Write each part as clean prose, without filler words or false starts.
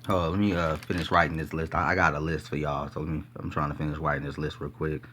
Oh, let me finish writing this list. I got a list for y'all, so I'm trying to finish writing this list real quick.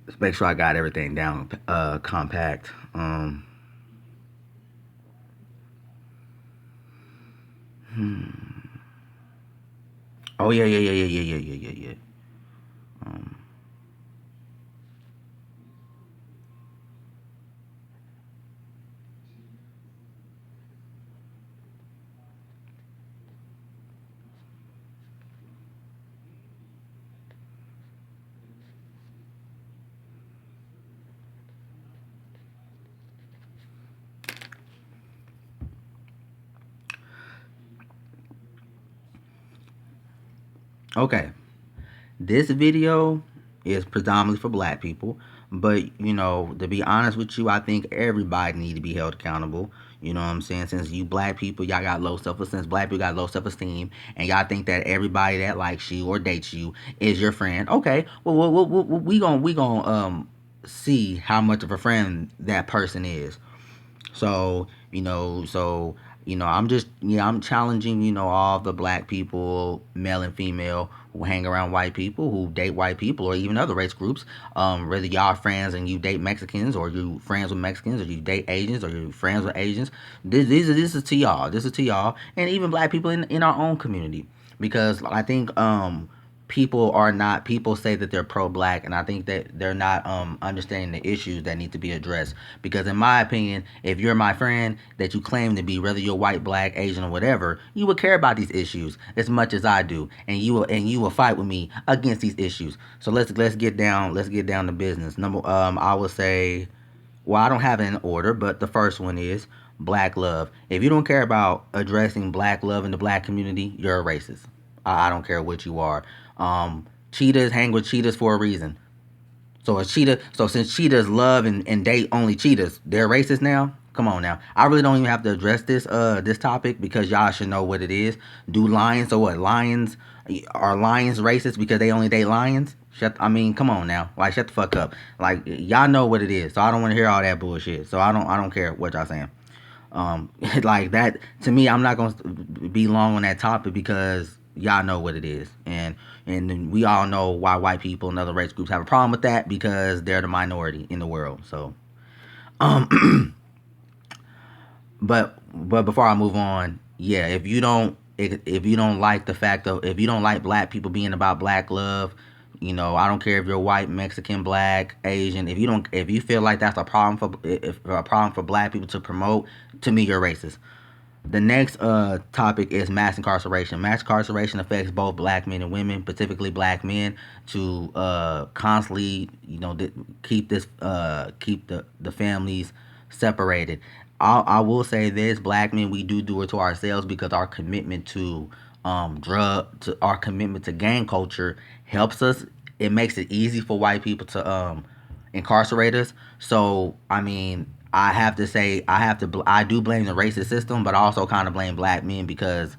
Let's make sure I got everything down compact. Oh yeah, yeah, yeah, yeah, yeah, yeah, yeah, yeah, yeah. Um, okay, this video is predominantly for black people, but to be honest with you, I think everybody need to be held accountable. You know what I'm saying? Since you black people, y'all got low self esteem. Since black people got low self esteem, and y'all think that everybody that likes you or dates you is your friend. Okay, well, we gonna see how much of a friend that person is. I'm just, I'm challenging, all the black people, male and female, who hang around white people, who date white people, or even other race groups. Whether y'all are friends and you date Mexicans, or you friends with Mexicans, or you date Asians, or you friends with Asians. This is to y'all. This is to y'all, and even black people in our own community, because I think people are not people say that they're pro-black, and I think that they're not understanding the issues that need to be addressed, because in my opinion, if you're my friend that you claim to be, whether you're white, black, Asian, or whatever, you would care about these issues as much as I do, and you will fight with me against these issues. So let's get down to business. I would say, well, I don't have it in order, but the first one is black love. If you don't care about addressing black love in the black community, you're a racist. I don't care what you are. Cheetahs hang with cheetahs for a reason. So since cheetahs love and date only cheetahs, they're racist now. Come on now. I really don't even have to address this topic, because y'all should know what it is. Do lions, so what? Lions are lions racist because they only date lions? I mean, come on now. Like, shut the fuck up. Like, y'all know what it is. So I don't want to hear all that bullshit. So I don't care what y'all saying. Like that to me, I'm not gonna be long on that topic, because y'all know what it is, and we all know why white people and other race groups have a problem with that, because they're the minority in the world. So, but before I move on, yeah, if you don't like the fact of if you don't like black people being about black love, I don't care if you're white, Mexican, black, Asian. If you feel like that's a problem for black people to promote, to me, you're racist. The next topic is mass incarceration. Mass incarceration affects both black men and women, specifically black men, to constantly, keep the families separated. I will say this: black men, we do it to ourselves, because our commitment to gang culture helps us. It makes it easy for white people to incarcerate us. So I mean, I do blame the racist system, but I also kind of blame black men, because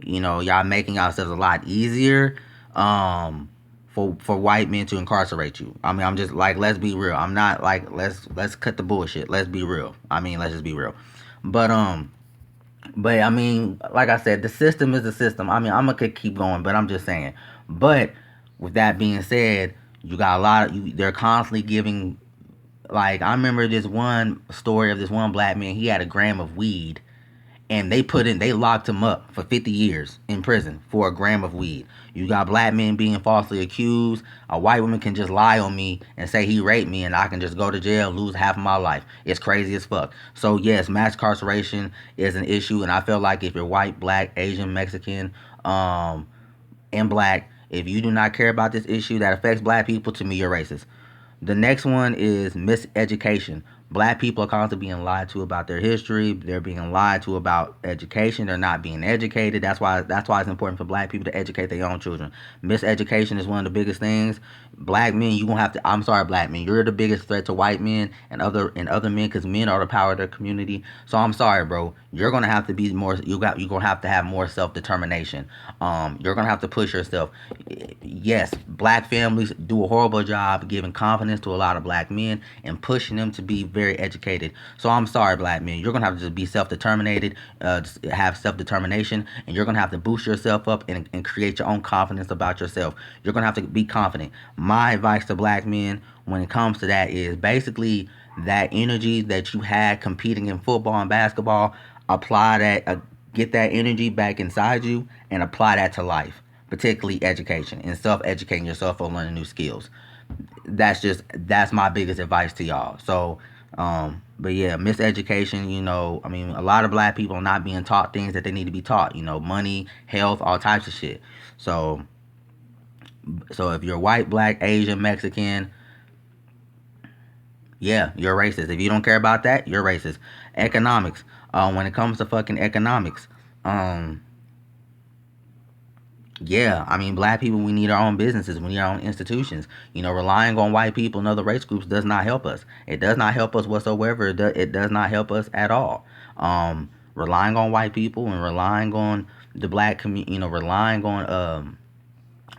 y'all making yourselves a lot easier for white men to incarcerate you. I mean, I'm just like, let's be real. I'm not like, let's cut the bullshit. Let's be real. I mean, let's just be real. But I mean, like I said, the system is the system. I mean, I'm gonna keep going, but I'm just saying. But with that being said, you got a lot of you. They're constantly giving. Like, I remember this one story of this one black man. He had a gram of weed, and they locked him up for 50 years in prison for a gram of weed. You got black men being falsely accused. A white woman can just lie on me and say he raped me, and I can just go to jail and lose half of my life. It's crazy as fuck. So yes, mass incarceration is an issue, and I feel like if you're white, black, Asian, Mexican, and black, if you do not care about this issue that affects black people, to me, you're racist. The next one is miseducation. Black people are constantly being lied to about their history. They're being lied to about education. They're not being educated. That's why it's important for black people to educate their own children. Miseducation is one of the biggest things. Black men, you gonna have to. I'm sorry, black men. You're the biggest threat to white men and other men, because men are the power of their community. So I'm sorry, bro. You're gonna have to be more. You're gonna have to have more self determination. You're gonna have to push yourself. Yes, black families do a horrible job giving confidence to a lot of black men and pushing them to be very educated. So I'm sorry, black men. You're gonna have to just be self-determinated, just have self-determination, and you're gonna have to boost yourself up and create your own confidence about yourself. You're gonna have to be confident. My advice to black men when it comes to that is basically that energy that you had competing in football and basketball, apply that, get that energy back inside you, and apply that to life, particularly education and self-educating yourself or learning new skills. That's my biggest advice to y'all. So, but yeah, miseducation. I mean, a lot of black people are not being taught things that they need to be taught. Money, health, all types of shit. So, if you're white, black, Asian, Mexican, yeah, you're racist. If you don't care about that, you're racist. Economics. When it comes to fucking economics, um, yeah, I mean, black people, we need our own businesses. We need our own institutions. Relying on white people and other race groups does not help us. It does not help us whatsoever. It does not help us at all. Relying on white people and relying on the black community, relying on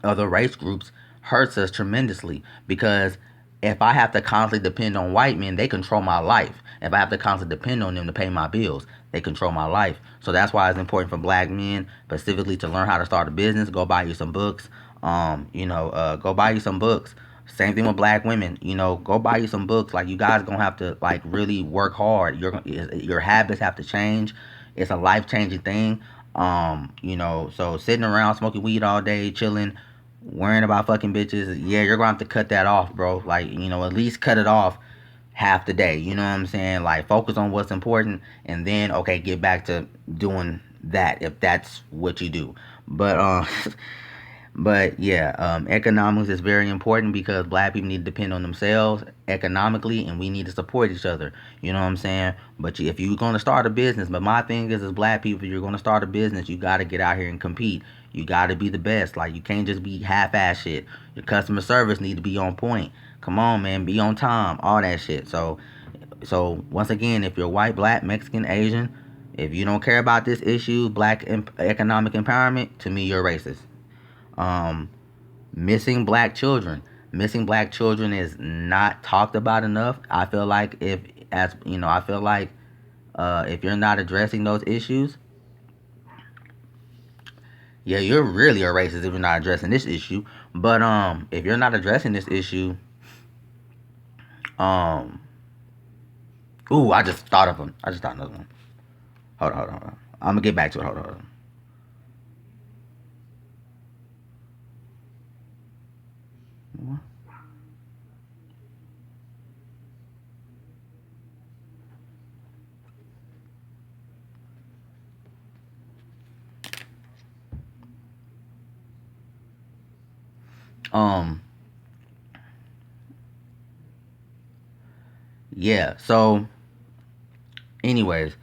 other race groups hurts us tremendously because if I have to constantly depend on white men, they control my life. If I have to constantly depend on them to pay my bills, they control my life. So that's why it's important for black men specifically to learn how to start a business. Go buy you some books. Go buy you some books. Same thing with black women. Go buy you some books. Like you guys gonna have to like really work hard. Your habits have to change. It's a life changing thing. So sitting around smoking weed all day, chilling, worrying about fucking bitches, yeah, you're gonna have to cut that off, bro. Like, at least cut it off half the day. You know what I'm saying? Like, focus on what's important, and then okay, get back to doing that if that's what you do. But but yeah, economics is very important because black people need to depend on themselves economically, and we need to support each other. You know what I'm saying? But if you're gonna start a business, but my thing is, as black people, if you're gonna start a business, you gotta get out here and compete. You gotta be the best. Like you can't just be half-ass shit. Your customer service need to be on point. Come on, man, be on time. All that shit. So once again, if you're white, black, Mexican, Asian, if you don't care about this issue, economic empowerment, to me, you're racist. Um, Missing black children. Missing black children is not talked about enough. I feel like if you're not addressing those issues, yeah, you're really a racist if you're not addressing this issue. But if you're not addressing this issue, um, ooh, I just thought of one. I just thought of another one. Hold on. I'm gonna get back to it. Hold on. Um, yeah. So, anyways,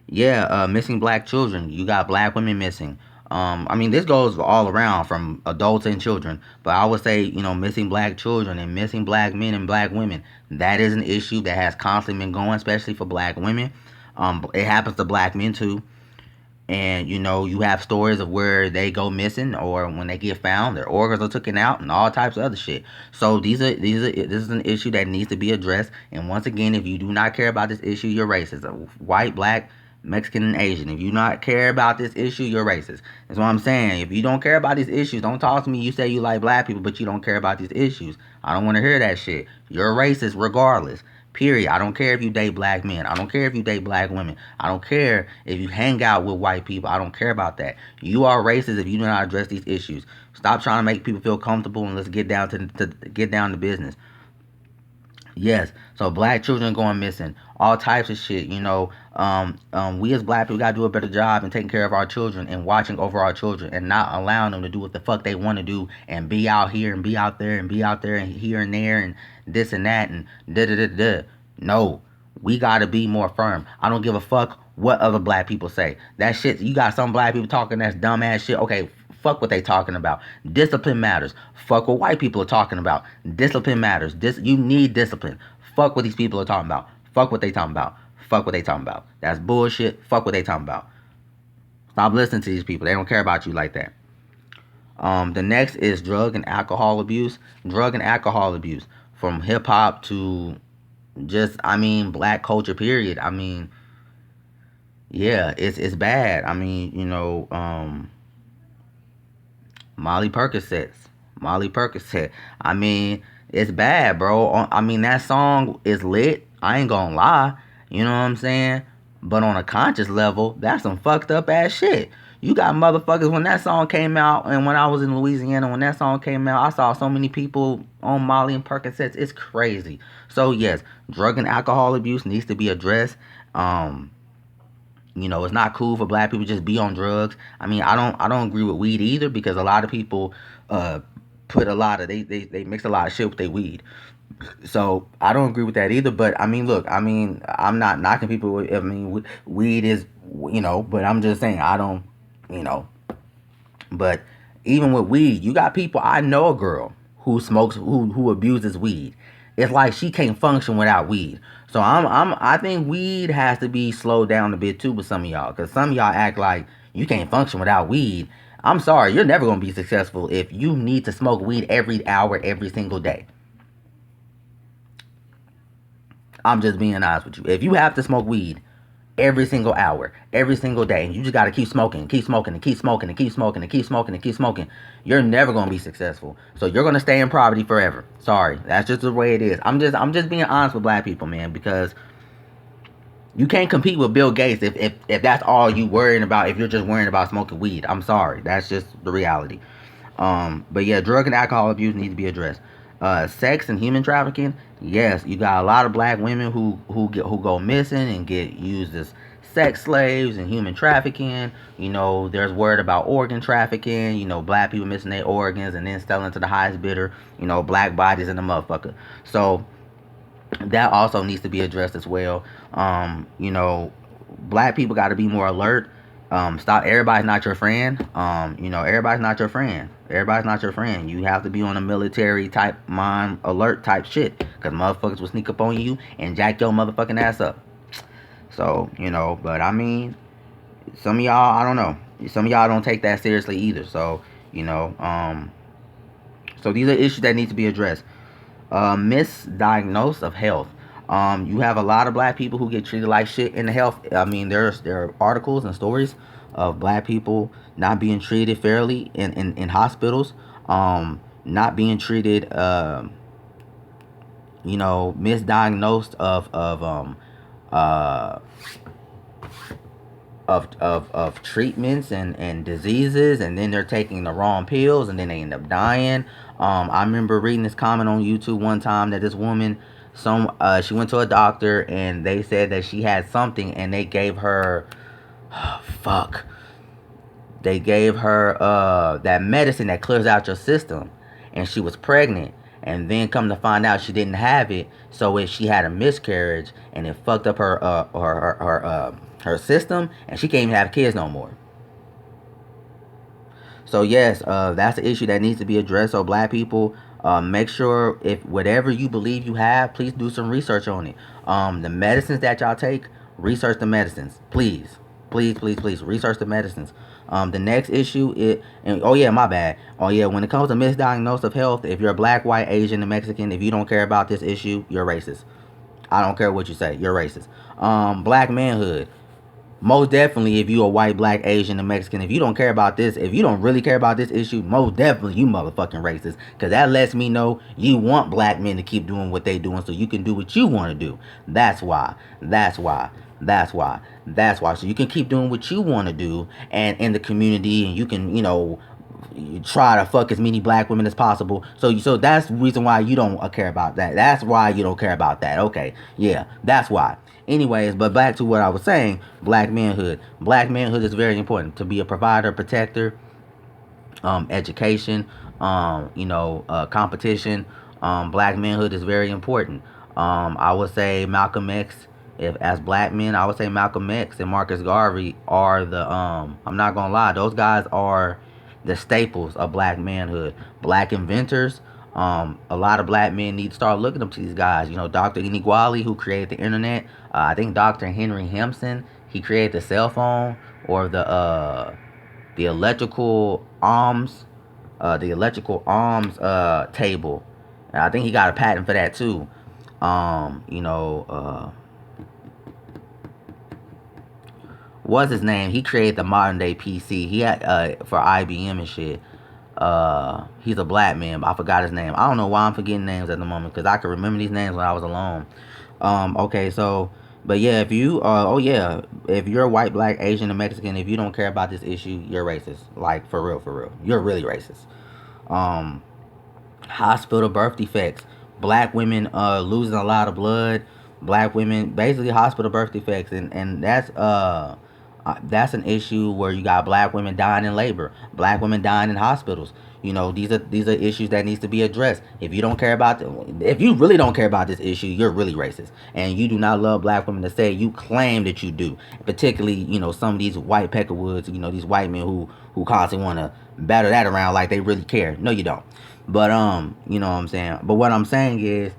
yeah, missing black children. You got black women missing. I mean, this goes all around from adults and children, but I would say, missing black children and missing black men and black women. That is an issue that has constantly been going, especially for black women. It happens to black men too. And you have stories of where they go missing or when they get found, their organs are taken out and all types of other shit. So this is an issue that needs to be addressed. And once again, if you do not care about this issue, you're racist. White, black, Mexican, and Asian. If you not care about this issue, you're racist. That's what I'm saying. If you don't care about these issues, don't talk to me. You say you like black people, but you don't care about these issues. I don't want to hear that shit. You're racist regardless. Period. I don't care if you date black men. I don't care if you date black women. I don't care if you hang out with white people. I don't care about that. You are racist if you do not address these issues. Stop trying to make people feel comfortable and let's get down to get down to business. Yes. So black children going missing. All types of shit. We as black people gotta do a better job in taking care of our children and watching over our children and not allowing them to do what the fuck they want to do and be out here and be out there and be out there and here and there and this and that and da da da da. No. We gotta be more firm. I don't give a fuck what other black people say. That shit, you got some black people talking that's dumbass shit. Okay, fuck what they talking about. Discipline matters. Fuck what white people are talking about. Discipline matters. You need discipline. Fuck what these people are talking about. Fuck what they talking about. Fuck what they talking about. That's bullshit. Fuck what they talking about. Stop listening to these people. They don't care about you like that. The next is drug and alcohol abuse. Drug and alcohol abuse, from hip hop to just I mean black culture period. I mean, yeah, it's bad. I mean, Molly Percocets. Molly Percocet. I mean, it's bad, bro. I mean, that song is lit. I ain't gonna lie. You know what I'm saying? But on a conscious level, that's some fucked up ass shit. You got motherfuckers when that song came out, and when I was in Louisiana, when that song came out, I saw so many people on Molly and Percocets. It's crazy. So yes, drug and alcohol abuse needs to be addressed. Um, it's not cool for black people to just be on drugs. I mean, I don't agree with weed either because a lot of people uh put a lot of they mix a lot of shit with their weed. So I don't agree with that either. But I mean, look, I mean, I'm not knocking people. I mean, weed is, but I'm just saying I don't, you know. But even with weed, you got people. I know a girl who smokes, who abuses weed. It's like she can't function without weed. So I think weed has to be slowed down a bit too with some of y'all, because some of y'all act like you can't function without weed. I'm sorry, you're never gonna be successful if you need to smoke weed every hour, every single day. I'm just being honest with you. If you have to smoke weed every single hour, every single day, and you just gotta keep smoking, keep smoking, and keep smoking, and keep smoking, and keep smoking, and keep smoking, you're never gonna be successful. So you're gonna stay in poverty forever. Sorry, that's just the way it is. I'm just being honest with black people, man, because you can't compete with Bill Gates if that's all you worrying about. If you're just worrying about smoking weed, I'm sorry, that's just the reality. But yeah, drug and alcohol abuse needs to be addressed. Sex and human trafficking. Yes, you got a lot of black women who go missing and get used as sex slaves and human trafficking. There's word about organ trafficking. Black people missing their organs and then selling to the highest bidder. Black bodies in the motherfucker. So that also needs to be addressed as well. Black people got to be more alert. Stop. Everybody's not your friend. Everybody's not your friend. Everybody's not your friend. You have to be on a military type mind alert type shit, because motherfuckers will sneak up on you and jack your motherfucking ass up. So but I mean, some of y'all, I don't know. Some of y'all don't take that seriously either. So you know, um, so these are issues that need to be addressed. Misdiagnosed of health. You have a lot of black people who get treated like shit in the health. I mean, there are articles and stories of black people not being treated fairly in hospitals, not being treated, misdiagnosed uh, of treatments and diseases, and then they're taking the wrong pills and then they end up dying. I remember reading this comment on YouTube one time that this woman, she went to a doctor and they said that she had something, and they gave her fuck they gave her that medicine that clears out your system, and she was pregnant. And then come to find out she didn't have it, so she had a miscarriage, and it fucked up her system, and she can't even have kids no more. So yes, that's an issue that needs to be addressed. So black people, make sure, if whatever you believe you have, please do some research on it. The medicines that y'all take, research the medicines, please, please, please, please, research the medicines. The next issue is, and oh yeah, my bad. Oh yeah, when it comes to misdiagnosis of health, if you're black, white, Asian, and Mexican, if you don't care about this issue, you're racist. I don't care what you say, you're racist. Black manhood. Most definitely, if you a white, black, Asian, and Mexican, if you don't care about this, if you don't really care about this issue, most definitely you motherfucking racist. Because that lets me know you want black men to keep doing what they doing so you can do what you want to do. That's why. That's why. That's why. That's why. So you can keep doing what you want to do and in the community, and you can, you try to fuck as many black women as possible. So that's the reason why you don't care about that. That's why you don't care about that. Okay, yeah, that's why. Anyways, but back to what I was saying, black manhood. Black manhood is very important to be a provider, protector, education, competition. Black manhood is very important. I would say Malcolm X. If as black men, I would say Malcolm X and Marcus Garvey are the. I'm not gonna lie, those guys are the staples of black manhood. Black inventors. A lot of black men need to start looking up to these guys. Dr. Iniguali, who created the internet. I think Dr. Henry Hampson, he created the cell phone, or the electrical arms table. And I think he got a patent for that too. You know, what's his name? He created the modern day PC. He had for IBM and shit. He's a black man, but I forgot his name. I don't know why I'm forgetting names at the moment because I could remember these names when I was alone. Okay, so, but yeah, if you, oh yeah, if you're white, black, Asian, or Mexican, if you don't care about this issue, you're racist. Like for real, you're really racist. Um, Hospital birth defects, black women losing a lot of blood, black women basically hospital birth defects, and that's an issue where you got black women dying in labor, black women dying in hospitals. You know, these are issues that needs to be addressed. If you don't care about if you really don't care about this issue, you're really racist, and you do not love black women to say you claim that you do. Particularly, you know, some of these white peckerwoods, you know, these white men who constantly want to batter that around like they really care. No, you don't. But you know what I'm saying. But what I'm saying is,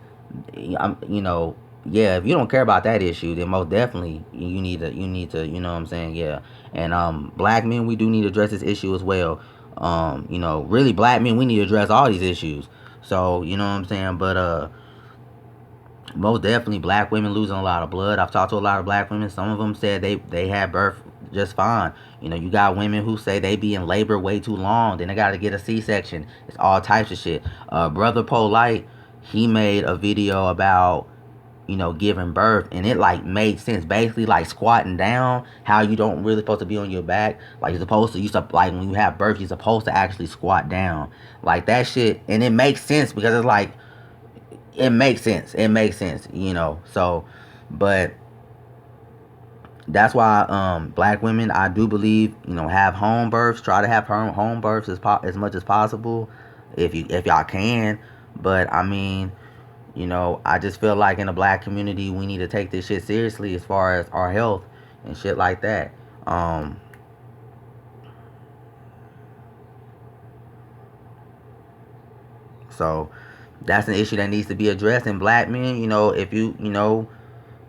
you know, yeah, if you don't care about that issue, then most definitely you need to, you know what I'm saying, yeah. And black men, we do need to address this issue as well. You know, really, black men, we need to address all these issues. So you know what I'm saying. But most definitely, black women losing a lot of blood. I've talked to a lot of black women. Some of them said they had birth just fine. You know, you got women who say they be in labor way too long, then they got to get a C-section. It's all types of shit. Brother Polite, he made a video about, you know, giving birth, and it like made sense. Basically, like squatting down, how you don't really supposed to be on your back. Like you're supposed to, like when you have birth, you're supposed to actually squat down, like that shit. And it makes sense because it's like it makes sense. It makes sense, you know. So, but that's why black women, I do believe, you know, have home births. Try to have home births as much as possible, if y'all can. But I mean, you know, I just feel like in the black community, we need to take this shit seriously as far as our health and shit like that. Um, so that's an issue that needs to be addressed. And black men, you know, if you know,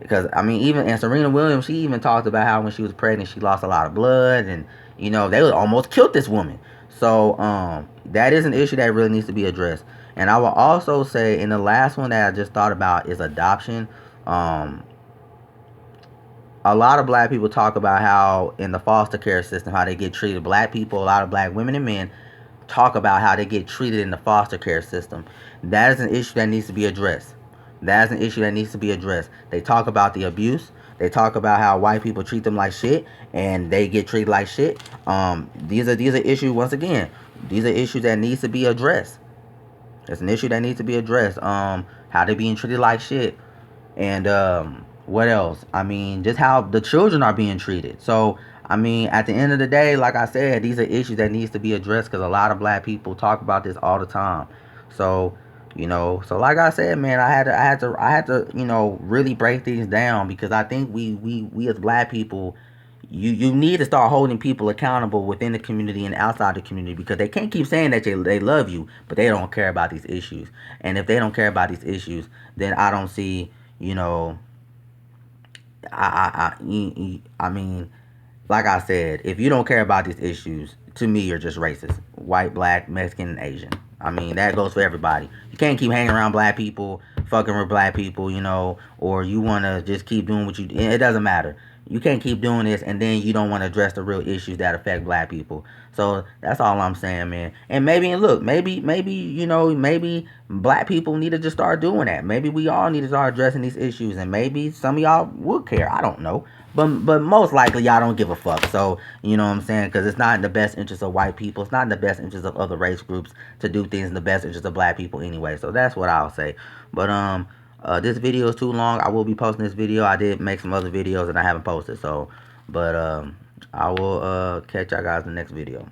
because I mean, even and Serena Williams, she even talked about how when she was pregnant, she lost a lot of blood, and you know they would almost killed this woman. So that is an issue that really needs to be addressed. And I will also say, in the last one that I just thought about is adoption. Um, a lot of black people talk about how in the foster care system how they get treated. Black people, a lot of black women and men talk about how they get treated in the foster care system. That is an issue that needs to be addressed. That is an issue that needs to be addressed. They talk about the abuse. They talk about how white people treat them like shit, and they get treated like shit. These are issues. Once again, these are issues that needs to be addressed. It's an issue that needs to be addressed. How they being treated like shit, and what else? I mean, just how the children are being treated. So I mean, at the end of the day, like I said, these are issues that needs to be addressed because a lot of black people talk about this all the time. So you know, so like I said, man, I had to, you know, really break things down because I think we as black people, you need to start holding people accountable within the community and outside the community because they can't keep saying that they love you, but they don't care about these issues. And if they don't care about these issues, then I don't see, you know, I mean, like I said, if you don't care about these issues, to me, you're just racist. White, black, Mexican, and Asian. I mean, that goes for everybody. You can't keep hanging around black people, fucking with black people, you know, or you want to just keep doing what you do. It doesn't matter. You can't keep doing this and then you don't want to address the real issues that affect black people. So that's all I'm saying, man. And maybe, and look, maybe, you know, maybe black people need to just start doing that. Maybe we all need to start addressing these issues, and maybe some of y'all would care. I don't know. But most likely y'all don't give a fuck. So you know what I'm saying? Because it's not in the best interest of white people. It's not in the best interest of other race groups to do things in the best interest of black people anyway. So that's what I'll say. But this video is too long. I will be posting this video. I did make some other videos that I haven't posted. So, but I will catch y'all guys in the next video.